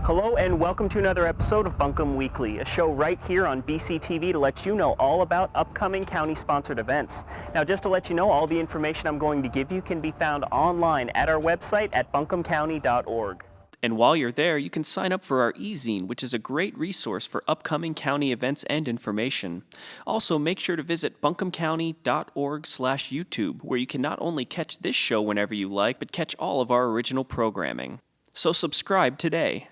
Hello and welcome to another episode of Buncombe Weekly, a show right here on BCTV to let you know all about upcoming county-sponsored events. Now, just to let you know, all the information I'm going to give you can be found online at our website at buncombecounty.org. And while you're there, you can sign up for our e-zine, which is a great resource for upcoming county events and information. Also, make sure to visit buncombecounty.org/YouTube, where you can not only catch this show whenever you like, but catch all of our original programming. So subscribe today.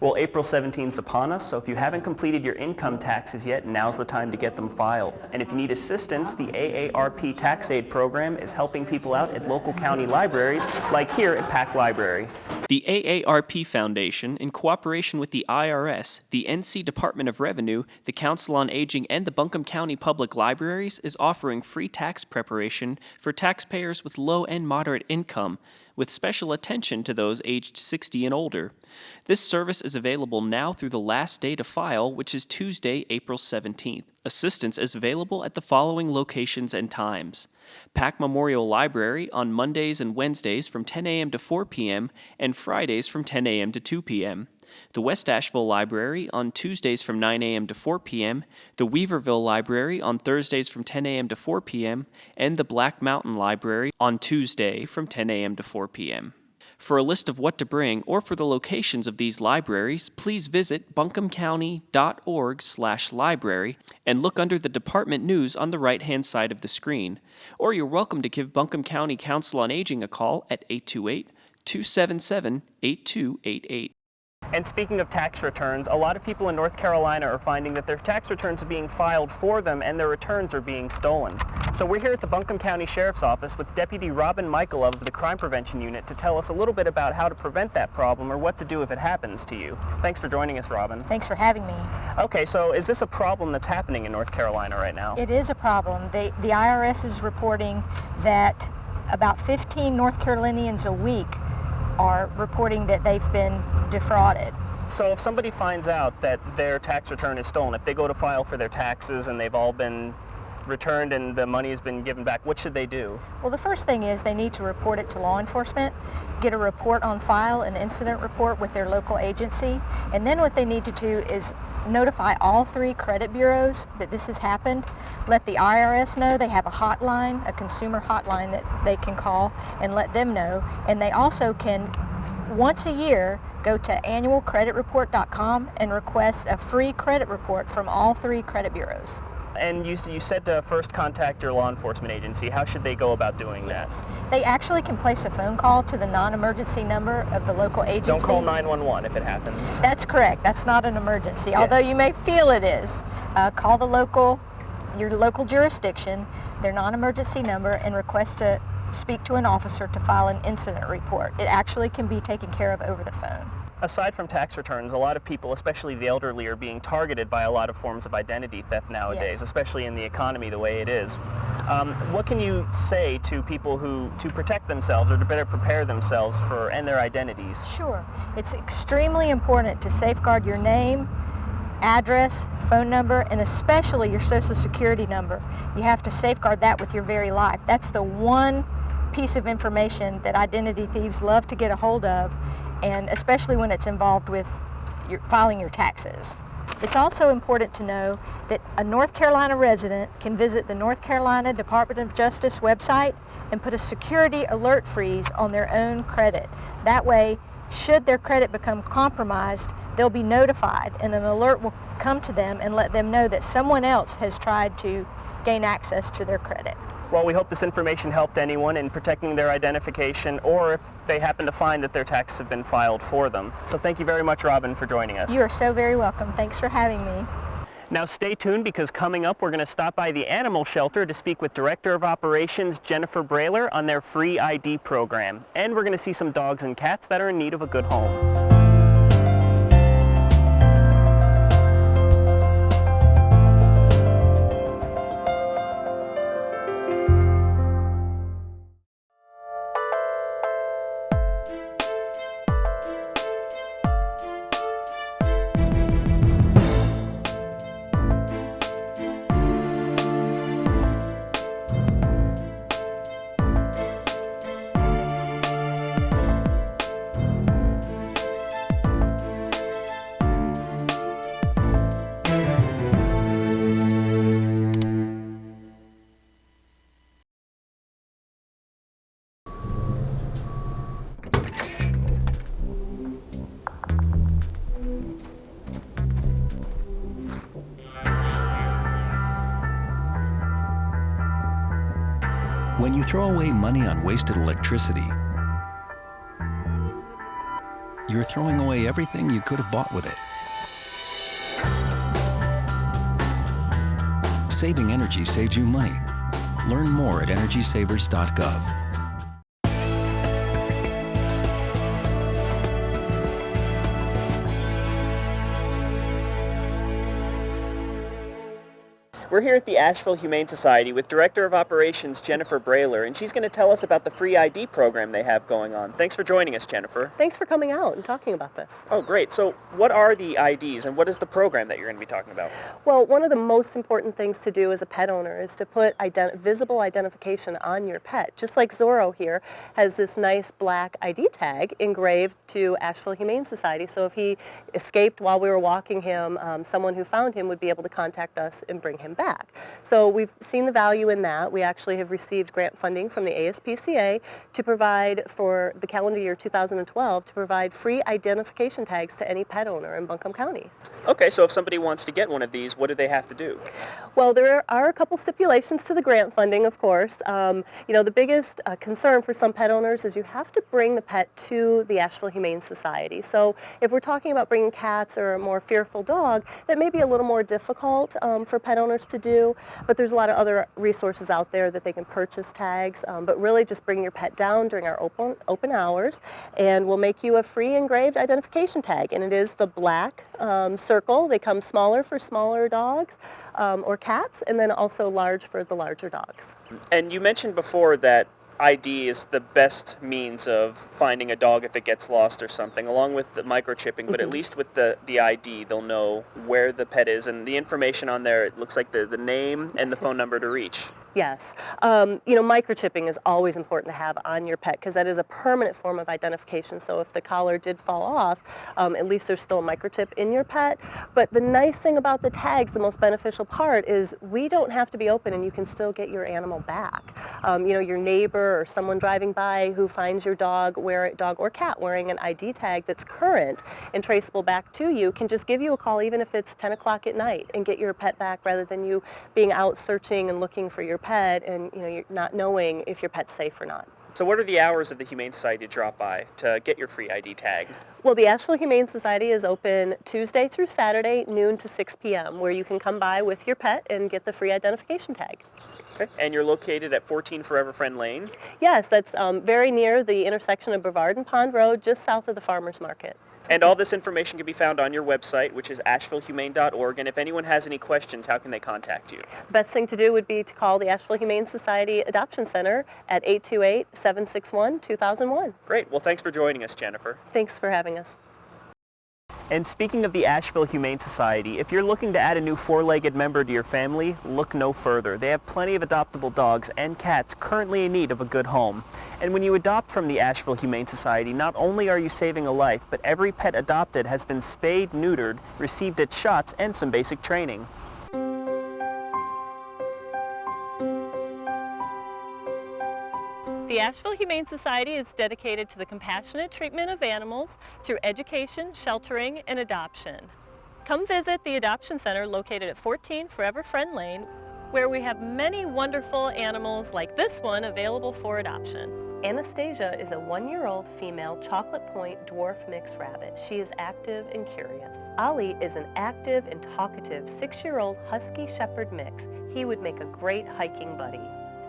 Well, April 17th is upon us, so if you haven't completed your income taxes yet, now's the time to get them filed. And if you need assistance, the AARP Tax Aid Program is helping people out at local county libraries, like here at Pack Library. The AARP Foundation, in cooperation with the IRS, the NC Department of Revenue, the Council on Aging, and the Buncombe County Public Libraries, is offering free tax preparation for taxpayers with low and moderate income, with special attention to those aged 60 and older. This service is available now through the last day to file, which is Tuesday, April 17th. Assistance is available at the following locations and times: Pack Memorial Library on Mondays and Wednesdays from 10 a.m. to 4 p.m. and Fridays from 10 a.m. to 2 p.m. The West Asheville Library on Tuesdays from 9 a.m. to 4 p.m., the Weaverville Library on Thursdays from 10 a.m. to 4 p.m., and the Black Mountain Library on Tuesday from 10 a.m. to 4 p.m. For a list of what to bring or for the locations of these libraries, please visit buncombecounty.org/library and look under the department news on the right-hand side of the screen. Or you're welcome to give Buncombe County Council on Aging a call at 828-277-8288. And speaking of tax returns, a lot of people in North Carolina are finding that their tax returns are being filed for them and their returns are being stolen. So we're here at the Buncombe County Sheriff's Office with Deputy Robin Michael of the Crime Prevention Unit to tell us a little bit about how to prevent that problem or what to do if it happens to you. Thanks for joining us, Robin. Thanks for having me. Okay, so is this a problem that's happening in North Carolina right now? It is a problem. The IRS is reporting that about 15 North Carolinians a week are reporting that they've been defrauded. So if somebody finds out that their tax return is stolen, if they go to file for their taxes and they've all been returned and the money has been given back, what should they do? Well, the first thing is they need to report it to law enforcement, get a report on file, an incident report with their local agency, and then what they need to do is notify all 3 credit bureaus that this has happened. Let the IRS know. They have a hotline, a consumer hotline that they can call and let them know. And they also can, once a year, go to annualcreditreport.com and request a free credit report from all 3 credit bureaus. And you said to first contact your law enforcement agency. How should they go about doing that? They actually can place a phone call to the non-emergency number of the local agency. Don't call 911 if it happens. That's correct. That's not an emergency, although you may feel it is. Call your local jurisdiction, their non-emergency number, and request to speak to an officer to file an incident report. It actually can be taken care of over the phone. Aside from tax returns, a lot of people, especially the elderly, are being targeted by a lot of forms of identity theft nowadays, Yes. Especially in the economy the way it is. What can you say to people to protect themselves or to better prepare themselves and their identities? Sure. It's extremely important to safeguard your name, address, phone number, and especially your Social Security number. You have to safeguard that with your very life. That's the one piece of information that identity thieves love to get a hold of, and especially when it's involved with filing your taxes. It's also important to know that a North Carolina resident can visit the North Carolina Department of Justice website and put a security alert freeze on their own credit. That way, should their credit become compromised, they'll be notified and an alert will come to them and let them know that someone else has tried to gain access to their credit. Well, we hope this information helped anyone in protecting their identification or if they happen to find that their taxes have been filed for them. So thank you very much, Robin, for joining us. You are so very welcome. Thanks for having me. Now stay tuned because coming up we're going to stop by the animal shelter to speak with Director of Operations Jennifer Brailer on their free ID program. And we're going to see some dogs and cats that are in need of a good home. When you throw away money on wasted electricity, you're throwing away everything you could have bought with it. Saving energy saves you money. Learn more at energysavers.gov. We're here at the Asheville Humane Society with Director of Operations Jennifer Brayler, and she's going to tell us about the free ID program they have going on. Thanks for joining us, Jennifer. Thanks for coming out and talking about this. Oh, great. So what are the IDs and what is the program that you're going to be talking about? Well, one of the most important things to do as a pet owner is to put visible identification on your pet. Just like Zorro here has this nice black ID tag engraved to Asheville Humane Society. So if he escaped while we were walking him, someone who found him would be able to contact us and bring him back. So we've seen the value in that. We actually have received grant funding from the ASPCA to provide, for the calendar year 2012, to provide free identification tags to any pet owner in Buncombe County. Okay, so if somebody wants to get one of these, what do they have to do? Well, there are a couple stipulations to the grant funding, of course. You know, the biggest concern for some pet owners is you have to bring the pet to the Asheville Humane Society. So if we're talking about bringing cats or a more fearful dog, that may be a little more difficult for pet owners to do, but there's a lot of other resources out there that they can purchase tags, but really just bring your pet down during our open hours, and we'll make you a free engraved identification tag, and it is the black circle. They come smaller for smaller dogs or cats, and then also large for the larger dogs. And you mentioned before that ID is the best means of finding a dog if it gets lost or something, along with the microchipping, but at least with the ID, they'll know where the pet is, and the information on there, it looks like the name and the phone number to reach. Yes. You know, microchipping is always important to have on your pet because that is a permanent form of identification. So if the collar did fall off, at least there's still a microchip in your pet. But the nice thing about the tags, the most beneficial part, is we don't have to be open and you can still get your animal back. You know, your neighbor or someone driving by who finds your dog or cat wearing an ID tag that's current and traceable back to you can just give you a call even if it's 10 o'clock at night and get your pet back rather than you being out searching and looking for your pet and you're not knowing if your pet's safe or not. So what are the hours of the Humane Society to drop by to get your free ID tag? Well, the Asheville Humane Society is open Tuesday through Saturday, noon to 6 p.m., where you can come by with your pet and get the free identification tag. Okay. And you're located at 14 Forever Friend Lane? Yes, that's very near the intersection of Brevard and Pond Road, just south of the Farmers Market. And all this information can be found on your website, which is ashevillehumane.org. And if anyone has any questions, how can they contact you? The best thing to do would be to call the Asheville Humane Society Adoption Center at 828-761-2001. Great. Well, thanks for joining us, Jennifer. Thanks for having us. And speaking of the Asheville Humane Society, if you're looking to add a new four-legged member to your family, look no further. They have plenty of adoptable dogs and cats currently in need of a good home. And when you adopt from the Asheville Humane Society, not only are you saving a life, but every pet adopted has been spayed, neutered, received its shots, and some basic training. The Asheville Humane Society is dedicated to the compassionate treatment of animals through education, sheltering, and adoption. Come visit the Adoption Center located at 14 Forever Friend Lane, where we have many wonderful animals like this one available for adoption. Anastasia is a 1-year-old female chocolate point dwarf mix rabbit. She is active and curious. Ali is an active and talkative 6-year-old husky shepherd mix. He would make a great hiking buddy.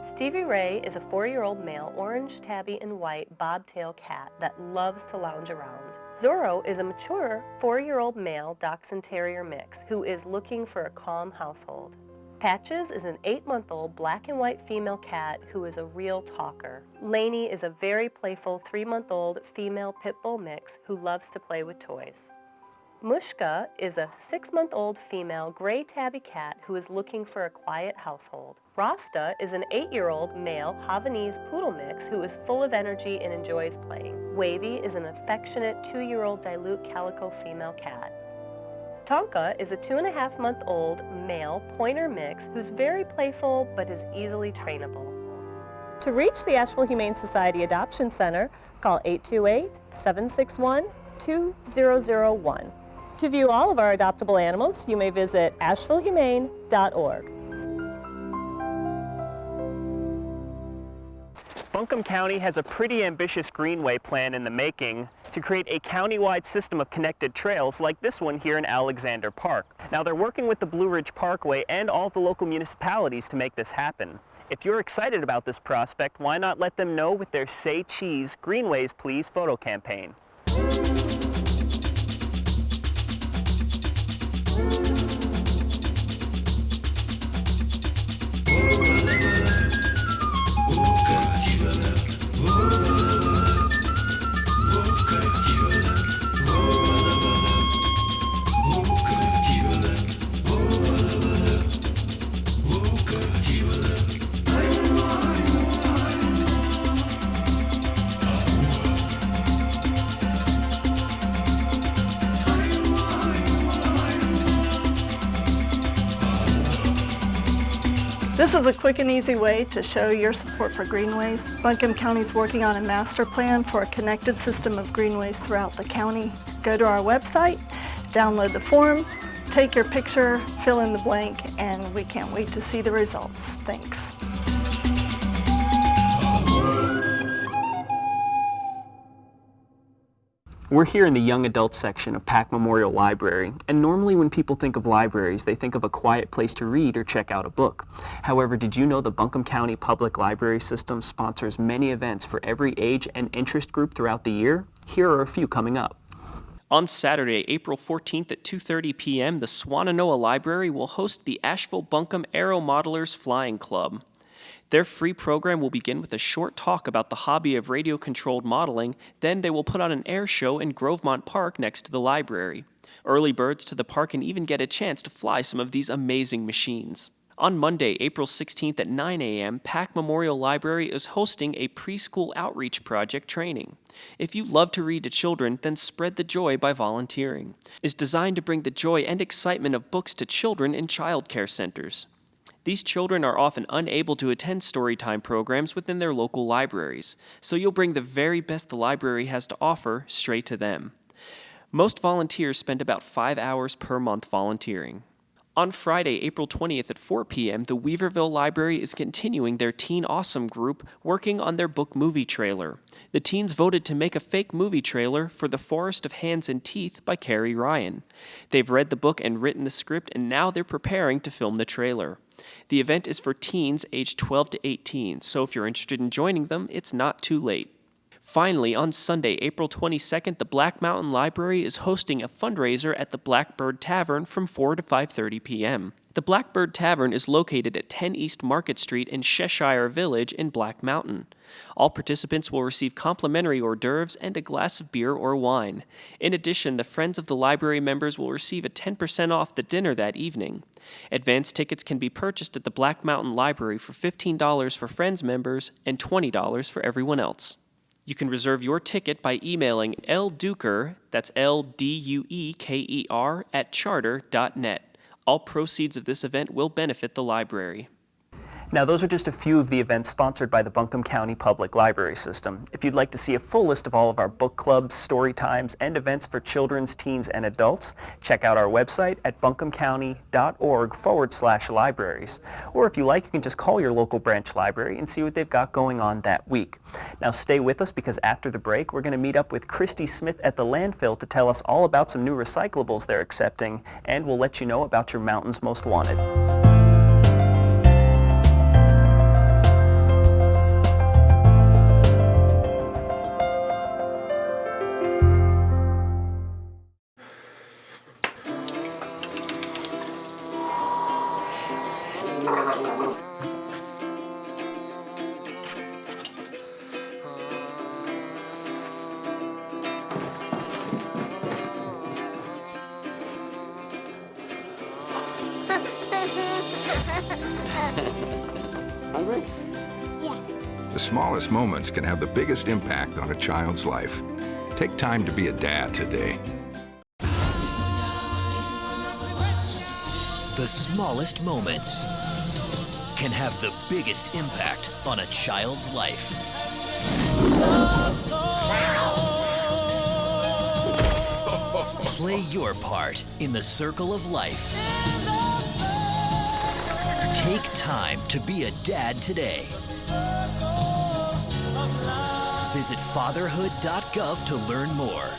Stevie Ray is a 4-year-old male orange, tabby, and white bobtail cat that loves to lounge around. Zorro is a mature 4-year-old male Dachshund Terrier mix who is looking for a calm household. Patches is an 8-month-old black and white female cat who is a real talker. Lainey is a very playful 3-month-old female pit bull mix who loves to play with toys. Mushka is a 6-month-old female gray tabby cat who is looking for a quiet household. Rasta is an 8-year-old male Havanese poodle mix who is full of energy and enjoys playing. Wavy is an affectionate 2-year-old dilute calico female cat. Tonka is a 2.5-month-old male pointer mix who's very playful but is easily trainable. To reach the Asheville Humane Society Adoption Center, call 828-761-2001. To view all of our adoptable animals, you may visit ashevillehumane.org. Buncombe County has a pretty ambitious greenway plan in the making to create a county-wide system of connected trails like this one here in Alexander Park. Now they're working with the Blue Ridge Parkway and all of the local municipalities to make this happen. If you're excited about this prospect, why not let them know with their Say Cheese, Greenways Please photo campaign? This is a quick and easy way to show your support for greenways. Buncombe County is working on a master plan for a connected system of greenways throughout the county. Go to our website, download the form, take your picture, fill in the blank, and we can't wait to see the results. Thanks. We're here in the young adult section of Pack Memorial Library, and normally when people think of libraries, they think of a quiet place to read or check out a book. However, did you know the Buncombe County Public Library System sponsors many events for every age and interest group throughout the year? Here are a few coming up. On Saturday, April 14th at 2:30 p.m., the Swannanoa Library will host the Asheville-Buncombe Aero Modelers Flying Club. Their free program will begin with a short talk about the hobby of radio-controlled modeling, then they will put on an air show in Grovemont Park next to the library. Early birds to the park can even get a chance to fly some of these amazing machines. On Monday, April 16th at 9 a.m., Pack Memorial Library is hosting a preschool outreach project training. If you love to read to children, then spread the joy by volunteering. It's designed to bring the joy and excitement of books to children in child care centers. These children are often unable to attend storytime programs within their local libraries, so you'll bring the very best the library has to offer straight to them. Most volunteers spend about 5 hours per month volunteering. On Friday, April 20th at 4 p.m., the Weaverville Library is continuing their Teen Awesome group working on their book movie trailer. The teens voted to make a fake movie trailer for The Forest of Hands and Teeth by Carrie Ryan. They've read the book and written the script, and now they're preparing to film the trailer. The event is for teens aged 12 to 18, so if you're interested in joining them, it's not too late. Finally, on Sunday, April 22nd, the Black Mountain Library is hosting a fundraiser at the Blackbird Tavern from 4 to 5:30 p.m. The Blackbird Tavern is located at 10 East Market Street in Cheshire Village in Black Mountain. All participants will receive complimentary hors d'oeuvres and a glass of beer or wine. In addition, the Friends of the Library members will receive a 10% off the dinner that evening. Advance tickets can be purchased at the Black Mountain Library for $15 for Friends members and $20 for everyone else. You can reserve your ticket by emailing lduker, that's LDUEKER, @charter.net. All proceeds of this event will benefit the library. Now, those are just a few of the events sponsored by the Buncombe County Public Library System. If you'd like to see a full list of all of our book clubs, story times, and events for children's, teens, and adults, check out our website at buncombecounty.org/libraries. Or if you like, you can just call your local branch library and see what they've got going on that week. Now, stay with us because after the break, we're going to meet up with Christy Smith at the landfill to tell us all about some new recyclables they're accepting, and we'll let you know about your Mountain's Most Wanted. Hungry? Yeah. The smallest moments can have the biggest impact on a child's life. Take time to be a dad today. The smallest moments can have the biggest impact on a child's life. Play your part in the circle of life. Take time to be a dad today. Visit fatherhood.gov to learn more.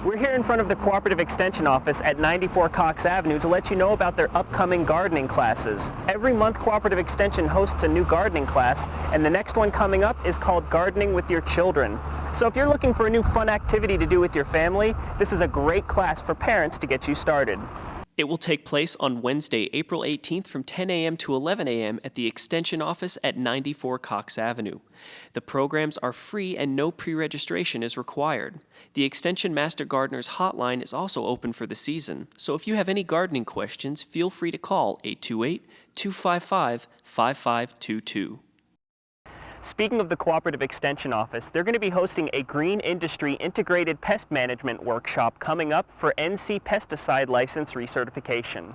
We're here in front of the Cooperative Extension Office at 94 Cox Avenue to let you know about their upcoming gardening classes. Every month, Cooperative Extension hosts a new gardening class, and the next one coming up is called Gardening with Your Children. So if you're looking for a new fun activity to do with your family, this is a great class for parents to get you started. It will take place on Wednesday, April 18th from 10 a.m. to 11 a.m. at the Extension Office at 94 Cox Avenue. The programs are free and no pre-registration is required. The Extension Master Gardener's hotline is also open for the season, so if you have any gardening questions, feel free to call 828-255-5522. Speaking of the Cooperative Extension Office, they're going to be hosting a Green Industry Integrated Pest Management Workshop coming up for NC Pesticide License Recertification.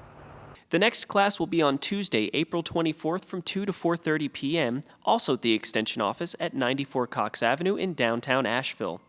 The next class will be on Tuesday, April 24th from 2 to 4:30 p.m., also at the Extension Office at 94 Cox Avenue in downtown Asheville.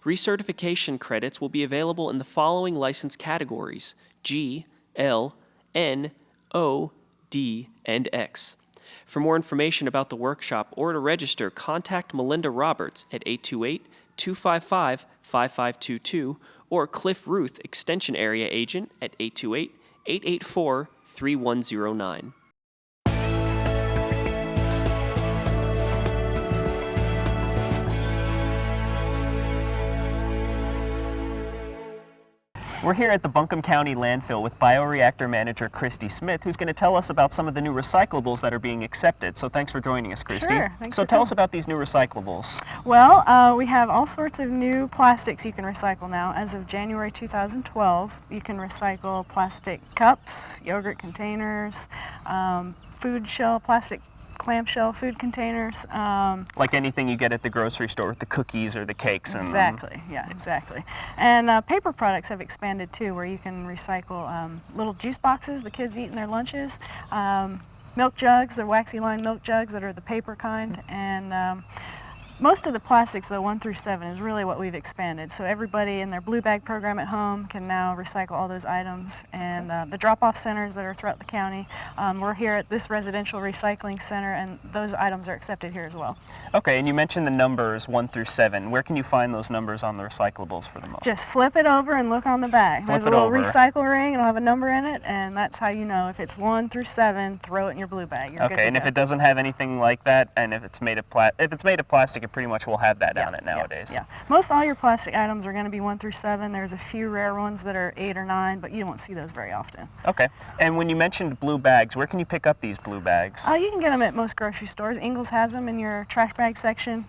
Recertification credits will be available in the following license categories: G, L, N, O, D, and X. For more information about the workshop or to register, contact Melinda Roberts at 828-255-5522 or Cliff Ruth, Extension Area Agent at 828-884-3109. We're here at the Buncombe County landfill with bioreactor manager Christy Smith, who's going to tell us about some of the new recyclables that are being accepted. So thanks for joining us, Christy. Sure, thanks So for tell coming. us about these new recyclables. Well, we have all sorts of new plastics you can recycle now. As of January 2012, you can recycle plastic cups, yogurt containers, food shell, plastic clamshell food containers. Like anything you get at the grocery store with the cookies or the cakes. And, Exactly, yeah, exactly. And paper products have expanded too, where you can recycle little juice boxes the kids eat in their lunches, milk jugs, the waxy line milk jugs that are the paper kind, and most of the plastics, though, 1 through 7, is really what we've expanded. So everybody in their blue bag program at home can now recycle all those items. And the drop-off centers that are throughout the county, we're here at this residential recycling center, and those items are accepted here as well. Okay, and you mentioned the numbers 1 through 7. Where can you find those numbers on the recyclables for the most? Just flip it over and look on the back. There's a little recycle ring, it'll have a number in it, and that's how you know if it's 1 through 7, throw it in your blue bag. You're good Okay, to and go. if it doesn't have anything like that, and if it's made of plastic, it pretty much will have that on it nowadays. Yeah. Most all your plastic items are going to be 1 through 7. There's a few rare ones that are 8 or 9, but you won't see those very often. Okay, and when you mentioned blue bags, where can you pick up these blue bags? You can get them at most grocery stores. Ingles has them in your trash bag section.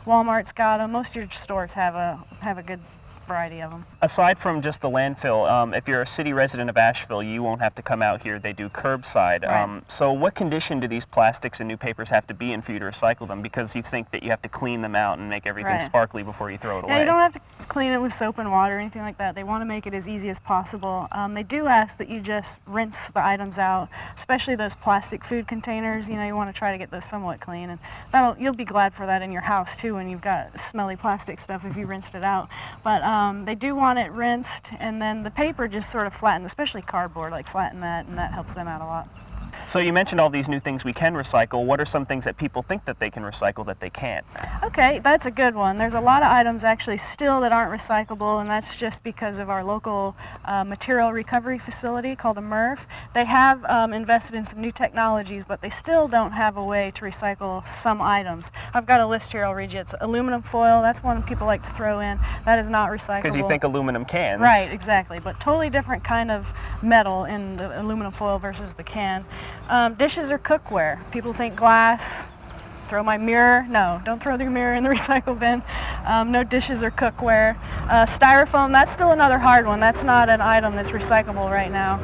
Walmart's got them. Most of your stores have a good variety of them. Aside from just the landfill, if you're a city resident of Asheville, you won't have to come out here. They do curbside. Right. So what condition do these plastics and new papers have to be in for you to recycle them? Because you think that you have to clean them out and make everything Right. sparkly before you throw it away. Yeah, you don't have to clean it with soap and water or anything like that. They want to make it as easy as possible. They do ask that you just rinse the items out, especially those plastic food containers. You know, you want to try to get those somewhat clean, and you'll be glad for that in your house too when you've got smelly plastic stuff if you rinsed it out. But they do want it rinsed, and then the paper just sort of flattened, especially cardboard, like flatten that, and that helps them out a lot. So you mentioned all these new things we can recycle. What are some things that people think that they can recycle that they can't? Okay, that's a good one. There's a lot of items actually still that aren't recyclable, and that's just because of our local material recovery facility called a MRF. They have invested in some new technologies, but they still don't have a way to recycle some items. I've got a list here I'll read you. It's aluminum foil. That's one people like to throw in. That is not recyclable. Because you think aluminum cans. Right, exactly, but totally different kind of metal in the aluminum foil versus the can. Dishes or cookware. People think glass. Throw my mirror. No, don't throw the mirror in the recycle bin. No dishes or cookware. Styrofoam, that's still another hard one. That's not an item that's recyclable right now.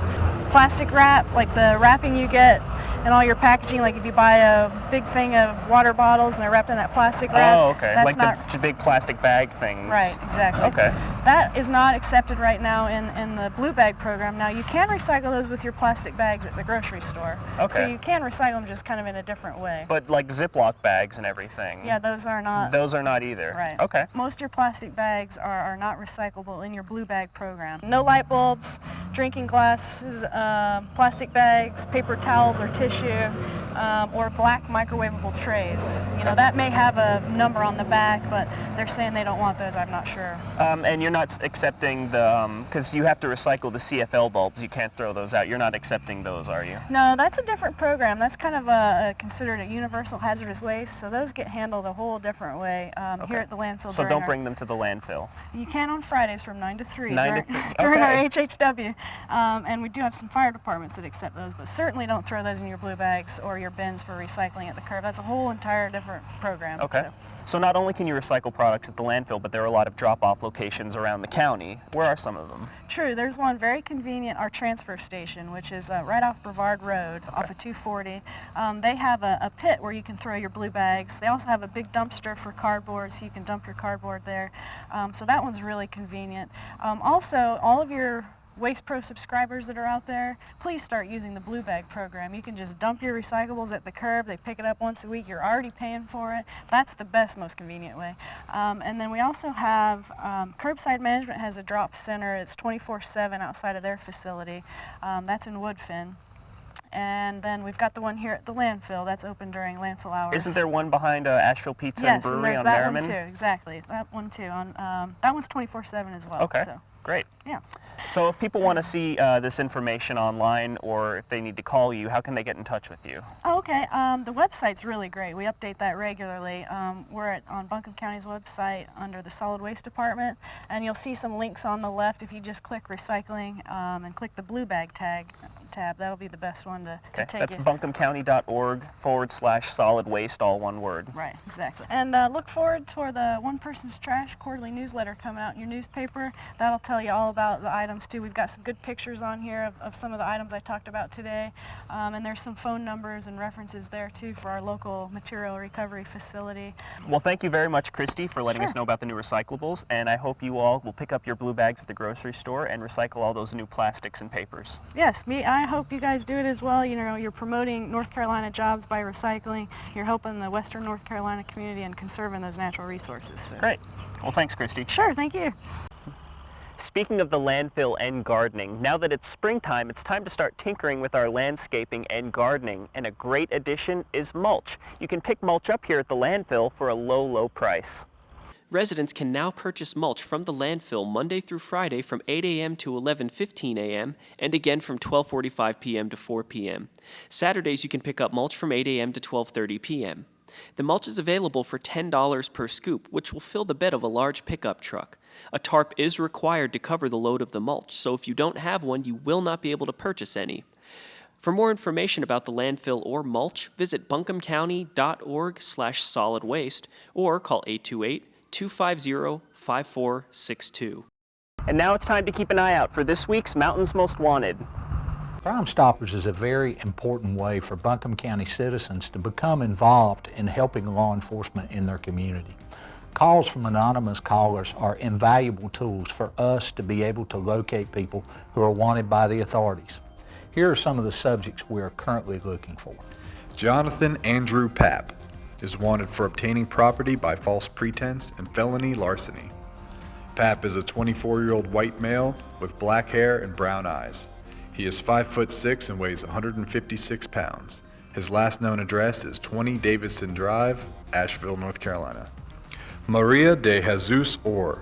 plastic wrap, like the wrapping you get in all your packaging, like if you buy a big thing of water bottles and they're wrapped in that plastic wrap. Oh, okay. That's Like not, the big plastic bag things. right, exactly. Okay. That is not accepted right now in the blue bag program. Now you can recycle those with your plastic bags at the grocery store. Okay. So you can recycle them just kind of in a different way. But like Ziploc bags and everything. Yeah, those are not. Those are not either. Right. Okay. Most of your plastic bags are not recyclable in your blue bag program. No light bulbs, drinking glasses, plastic bags, paper towels or tissue, or black microwavable trays. You know, that may have a number on the back, but they're saying they don't want those. I'm not sure. And you're not accepting the, because you have to recycle the CFL bulbs. You can't throw those out. You're not accepting those, are you? No, that's a different program. That's kind of considered a universal hazardous waste, so those get handled a whole different way here at the landfill. So don't bring them to the landfill. You can on Fridays from 9 to 3 9 to 3. during our Okay. HHW. And we do have some fire departments that accept those, but certainly don't throw those in your blue bags or your bins for recycling at the curb. That's a whole entire different program. Okay. So not only can you recycle products at the landfill, but there are a lot of drop-off locations around the county. Where are some of them? True. There's one very convenient, our transfer station, which is right off Brevard Road, off of 240. They have a pit where you can throw your blue bags. They also have a big dumpster for cardboard, so you can dump your cardboard there. So that one's really convenient. Also, all of your Waste Pro subscribers that are out there, please start using the blue bag program. You can just dump your recyclables at the curb. They pick it up once a week. You're already paying for it. That's the best, most convenient way. And then we also have Curbside Management has a drop center. It's 24/7 outside of their facility. That's in Woodfin. And then we've got the one here at the landfill that's open during landfill hours. Isn't there one behind Asheville Pizza and Yes, and Brewery there's on that Merriman? one too. Exactly, that one too. That one's 24/7 as well. Okay. So. Great. Yeah. So if people want to see this information online, or if they need to call you, how can they get in touch with you? Oh, okay. The website's really great. We update that regularly. We're on Buncombe County's website under the Solid Waste Department, and you'll see some links on the left. If you just click recycling and click the blue bag tab, that'll be the best one to take That's you. buncombecounty.org/solid waste, all one word. Right, exactly. And look forward for the One Person's Trash quarterly newsletter coming out in your newspaper. That'll tell you all about the items too. We've got some good pictures on here of some of the items I talked about today, and there's some phone numbers and references there too for our local material recovery facility. Well, thank you very much, Christy, for letting us know about the new recyclables, and I hope you all will pick up your blue bags at the grocery store and recycle all those new plastics and papers. Yes, I hope you guys do it as well. You know, you're promoting North Carolina jobs by recycling. You're helping the Western North Carolina community and conserving those natural resources. So. Great. Well, thanks, Christy. Sure, thank you. Speaking of the landfill and gardening, now that it's springtime, it's time to start tinkering with our landscaping and gardening, and a great addition is mulch. You can pick mulch up here at the landfill for a low, low price. Residents can now purchase mulch from the landfill Monday through Friday from 8 a.m. to 11:15 a.m. and again from 12:45 p.m. to 4 p.m. Saturdays you can pick up mulch from 8 a.m. to 12:30 p.m. The mulch is available for $10 per scoop, which will fill the bed of a large pickup truck. A tarp is required to cover the load of the mulch, so if you don't have one, you will not be able to purchase any. For more information about the landfill or mulch, visit buncombecounty.org/solid waste or call 828-250-5462. And now it's time to keep an eye out for this week's Mountain's Most Wanted. Crime Stoppers is a very important way for Buncombe County citizens to become involved in helping law enforcement in their community. Calls from anonymous callers are invaluable tools for us to be able to locate people who are wanted by the authorities. Here are some of the subjects we are currently looking for. Jonathan Andrew Papp is wanted for obtaining property by false pretense and felony larceny. Papp is a 24-year-old white male with black hair and brown eyes. He is 5'6" and weighs 156 pounds. His last known address is 20 Davidson Drive, Asheville, North Carolina. Maria de Jesus Orr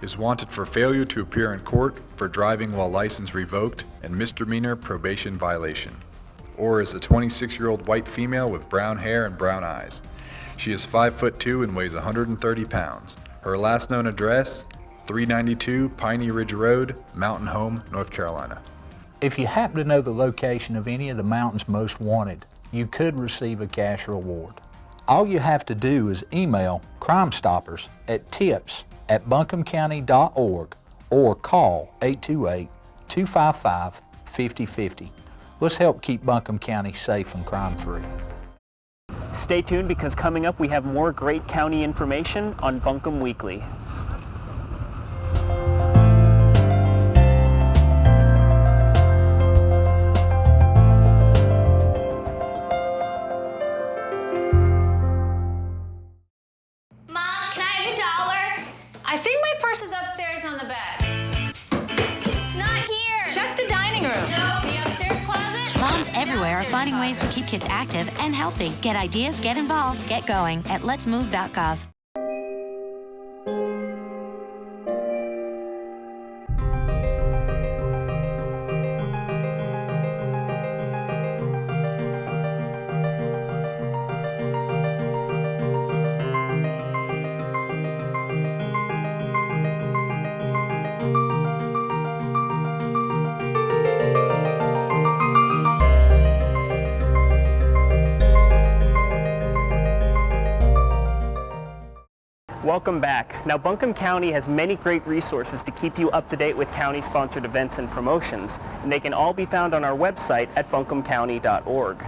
is wanted for failure to appear in court for driving while license revoked and misdemeanor probation violation. Orr is a 26-year-old white female with brown hair and brown eyes. She is 5'2" and weighs 130 pounds. Her last known address, 392 Piney Ridge Road, Mountain Home, North Carolina. If you happen to know the location of any of the Mountain's Most Wanted, you could receive a cash reward. All you have to do is email Crime Stoppers at tips@buncombecounty.org or call 828-255-5462. 50-50. Let's help keep Buncombe County safe and crime-free. Stay tuned because coming up we have more great county information on Buncombe Weekly. Mom, can I have $1? I think my purse is upstairs on the bed. It's not here. Check the dining room. No. The upstairs closet? Moms everywhere are finding ways to keep kids active and healthy. Get ideas, get involved, get going at letsmove.gov. Welcome back. Now, Buncombe County has many great resources to keep you up to date with county-sponsored events and promotions, and they can all be found on our website at buncombecounty.org.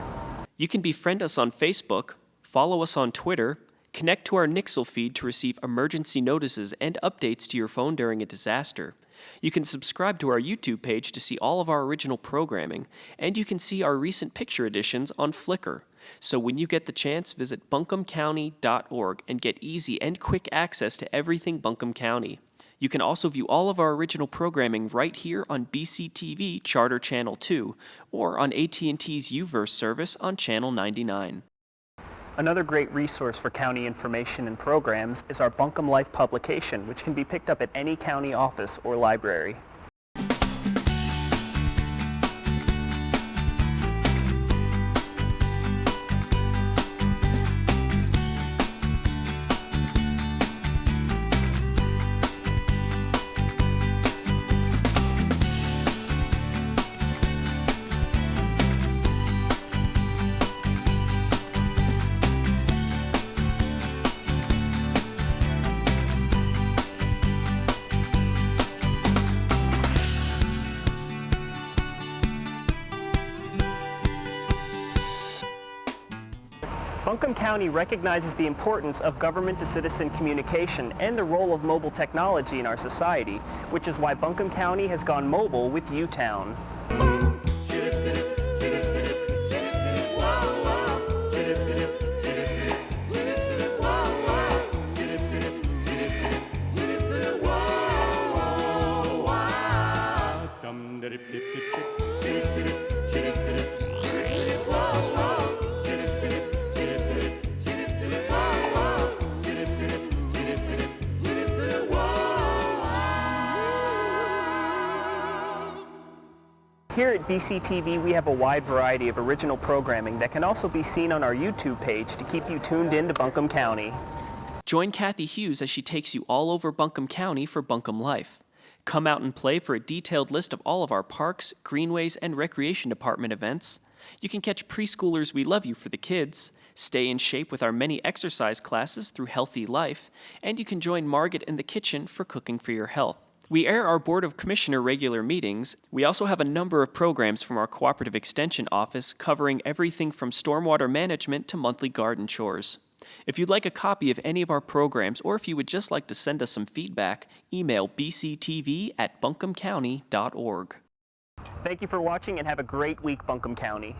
You can befriend us on Facebook, follow us on Twitter, connect to our Nixle feed to receive emergency notices and updates to your phone during a disaster. You can subscribe to our YouTube page to see all of our original programming, and you can see our recent picture editions on Flickr. So when you get the chance, visit buncombecounty.org and get easy and quick access to everything Buncombe County. You can also view all of our original programming right here on BCTV Charter Channel 2 or on AT&T's UVerse service on Channel 99. Another great resource for county information and programs is our Buncombe Life publication, which can be picked up at any county office or library. Buncombe County recognizes the importance of government-to-citizen communication and the role of mobile technology in our society, which is why Buncombe County has gone mobile with U-Town. Here at BCTV, we have a wide variety of original programming that can also be seen on our YouTube page to keep you tuned in to Buncombe County. Join Kathy Hughes as she takes you all over Buncombe County for Buncombe Life. Come out and play for a detailed list of all of our parks, greenways, and recreation department events. You can catch preschoolers We Love You for the kids, stay in shape with our many exercise classes through Healthy Life, and you can join Margaret in the kitchen for cooking for your health. We air our Board of Commissioner regular meetings. We also have a number of programs from our Cooperative Extension Office covering everything from stormwater management to monthly garden chores. If you'd like a copy of any of our programs, or if you would just like to send us some feedback, email bctv@buncombecounty.org. Thank you for watching and have a great week, Buncombe County.